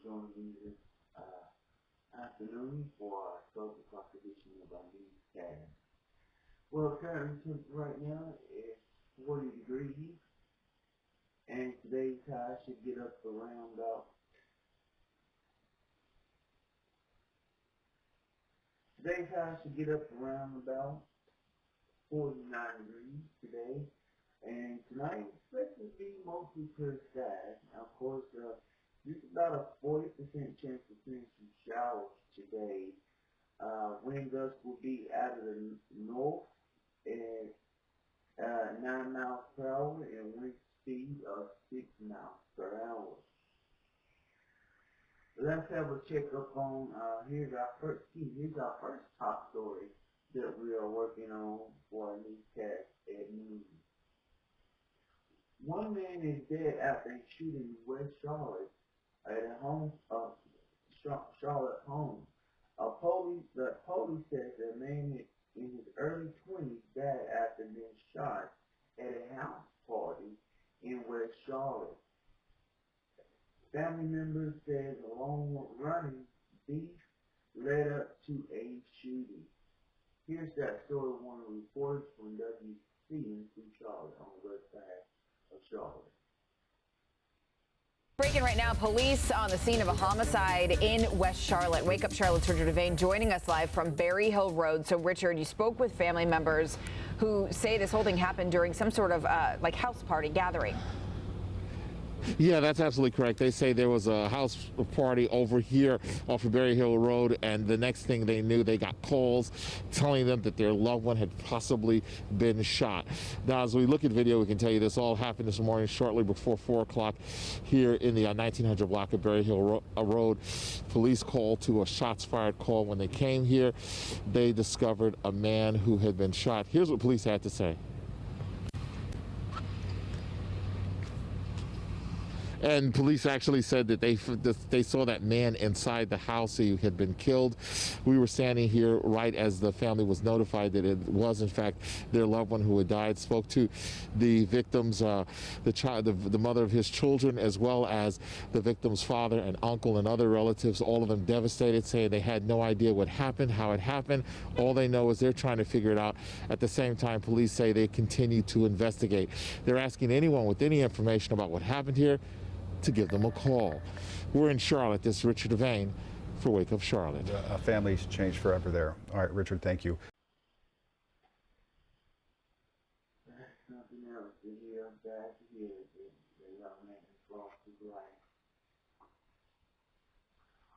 joining me this afternoon for our 12 o'clock edition of our newscast. Well, current temperature right now is 40 degrees, and today's high should get up around about 49 degrees today. And tonight, expected to be mostly clear skies. Now, of course, there's about a 40% chance of seeing some showers today. Wind gusts will be out of the north at 9 miles per hour and wind speed of 6 miles per hour. Let's have a check up on, here's our first top story that we are working on for our newscast at noon. One man is dead after a shooting in West Charlotte at a home, Charlotte home. The police says that a man in his early 20s died after being shot at a house party in West Charlotte. Family members said the long-running beef led up to a shooting. Here's that story of one of the reporters from WCNC Charlotte on the west side of Charlotte. Breaking right now, police on the scene of a homicide in West Charlotte. Wake Up Charlotte's Richard Devane joining us live from Berry Hill Road. So, Richard, you spoke with family members who say this whole thing happened during some sort of like house party gathering. Yeah, that's absolutely correct. They say there was a house party over here off of Berry Hill Road, and the next thing they knew, they got calls telling them that their loved one had possibly been shot. Now, as we look at video, we can tell you this all happened this morning shortly before 4 o'clock here in the 1900 block of Berry Hill Road. Police called to a shots fired call. When they came here, they discovered a man who had been shot. Here's what police had to say. And police actually said that they saw that man inside the house who had been killed. We were standing here right as the family was notified that it was, in fact, their loved one who had died. Spoke to the victims, the mother of his children, as well as the victim's father and uncle and other relatives, all of them devastated, saying they had no idea what happened, how it happened. All they know is they're trying to figure it out. At the same time, police say they continue to investigate. They're asking anyone with any information about what happened here to give them a call. We're in Charlotte. This is Richard Devane for Wake Up Charlotte. Families changed forever there. All right, Richard, thank you. That's something else to hear, bad to hear, the young man lost his life.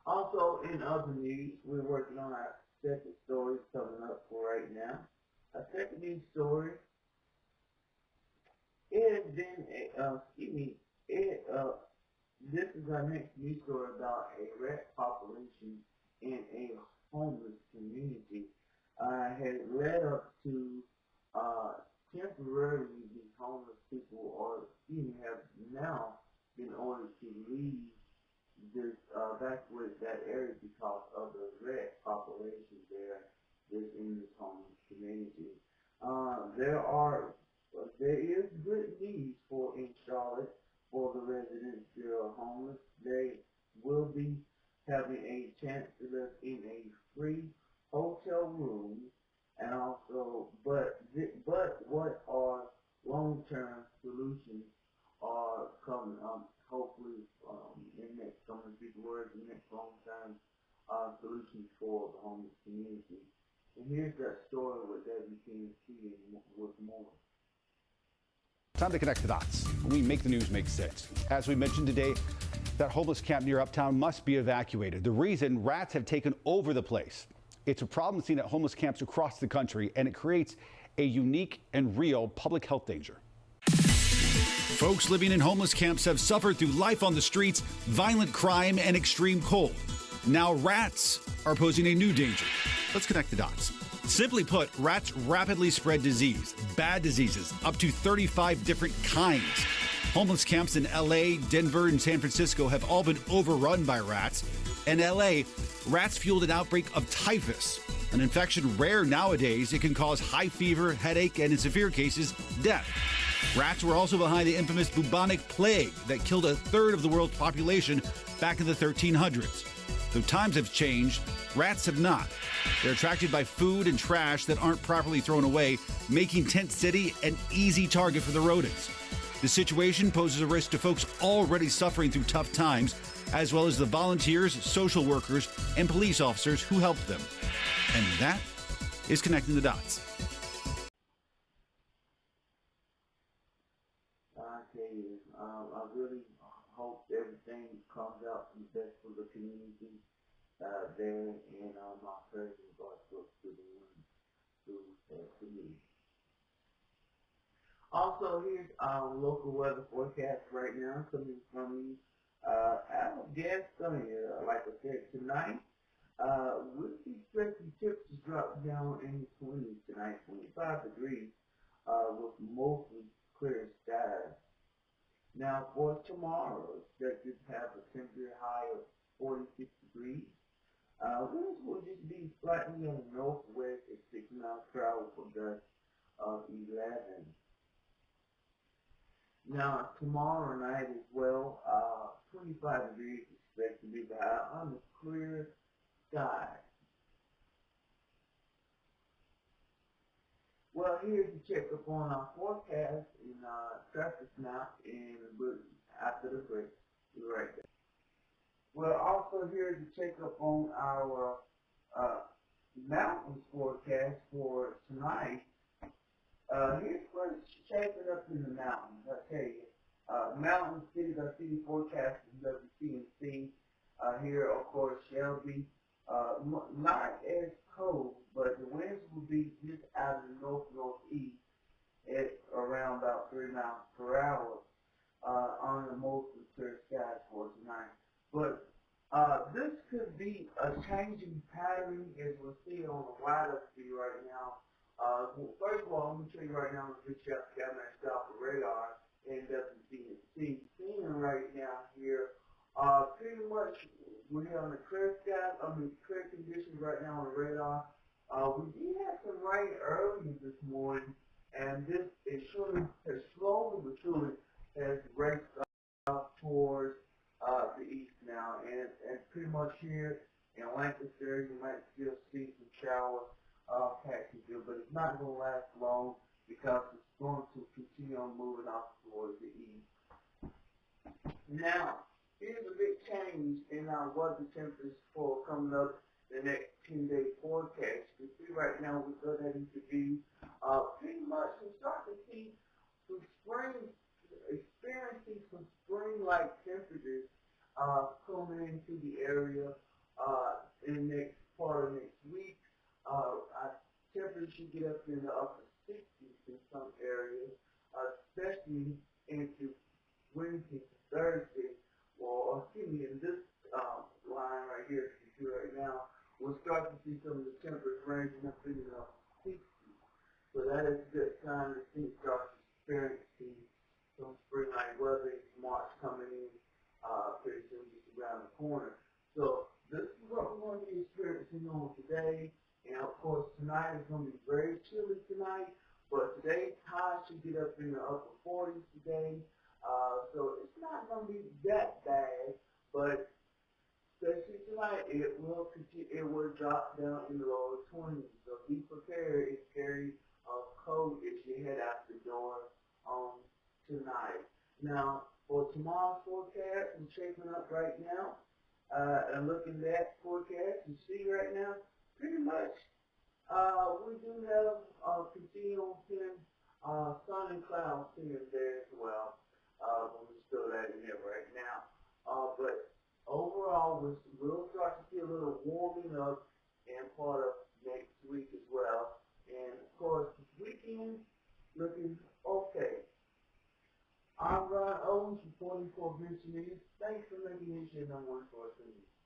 Also, in other news, we're working on our second story coming up for right now. Our second news story, it has been, this is our next news story about a rat population in a homeless community. Has led up to temporarily these homeless people have now been ordered to leave this evacuate that area because of the rat population there that's in this homeless community. There is good news in Charlotte for the residents that are homeless. They will be having a chance to live in a free hotel room, and also, but what are long-term solutions are coming? Hopefully, in next coming speak words, the next long-term solutions for the homeless community. And here's that story with WCNC and with more. Time to connect the dots. We make the news make sense. As we mentioned today, that homeless camp near Uptown must be evacuated. The reason, rats have taken over the place. It's a problem seen at homeless camps across the country, and it creates a unique and real public health danger. Folks living in homeless camps have suffered through life on the streets, violent crime, and extreme cold. Now rats are posing a new danger. Let's connect the dots. Simply put, rats rapidly spread disease, bad diseases, up to 35 different kinds. Homeless camps in LA, Denver, and San Francisco have all been overrun by rats. In LA, rats fueled an outbreak of typhus, an infection rare nowadays. It can cause high fever, headache, and in severe cases, death. Rats were also behind the infamous bubonic plague that killed a third of the world's population back in the 1300s. Though times have changed, rats have not. They're attracted by food and trash that aren't properly thrown away, making Tent City an easy target for the rodents. The situation poses a risk to folks already suffering through tough times, as well as the volunteers, social workers, and police officers who help them. And that is Connecting the Dots. I tell you, I really hope everything comes out for the best for the community there, and my prayers are to the ones who to me. Also, here's our local weather forecast right now coming from me. I guess like I said, tonight, we'll be expecting temperatures drop down in the 20s tonight, 25 degrees, with mostly clear skies. Now, for tomorrow, expected to have a temperature high of 46 degrees. Winds will just be slightly on the northwest at 6 miles per hour for gusts of 11. Now, tomorrow night as well, 25 degrees expected to be the high on the clear sky. Well, here's a checkup on our forecast and traffic map, and after the break, we'll be right there. Well, also here's a checkup on our mountains forecast for tonight. Here's what's shaping up in the mountains. I tell you, mountain cities are city forecast WCNC. Here, of course, Shelby. Not as cold, but the winds will be just out of the north-northeast at around about 3 miles per hour on the mostly clear skies for tonight. But this could be a changing pattern as we'll see on the wider sea right now. First of all, I'm going to show you right now the picture I've got myself the radar and WCNC. Seeing right now here, pretty much we're on the clear skies, clear conditions right now on the radar. We did have some rain early this morning, and this is slowly but surely has raced up towards the east now, and pretty much here in Lancaster, you might still see some shower patches here, but it's not going to last long because it's going to continue on moving off towards the east. Now, here's a big change in our weather temperatures for coming up the next 10-day forecast. You see right now we go ahead into be pretty much we start to see some spring, experiencing some spring-like temperatures coming into the area in the next part of next week. Our temperatures should get up in the upper 60s in some areas, especially into Wednesday to Thursday. Well, in this line right here, you see right now, we'll start to see some of the temperatures ranging up in the 60s. So that is a good sign that things start experiencing some spring-like weather. March coming in pretty soon, just around the corner. So this is what we're going to be experiencing on today. And of course, tonight is going to be very chilly tonight. But today's high should get up in the upper 40s today. So it's not going to be that bad, but especially tonight, it will drop down in the lower 20s. So be prepared. It's very cold as you head out the door tonight. Now, for tomorrow's forecast, I'm shaping up right now. And looking at that forecast, you see right now, pretty much we do have continual sun and clouds here and there as well. But we're still that in there right now. But overall, we'll start to see a little warming up in part of next week as well. And of course, this weekend looking okay. I'm Ron Owens reporting for Vince News. Thanks for making this your number one source of news.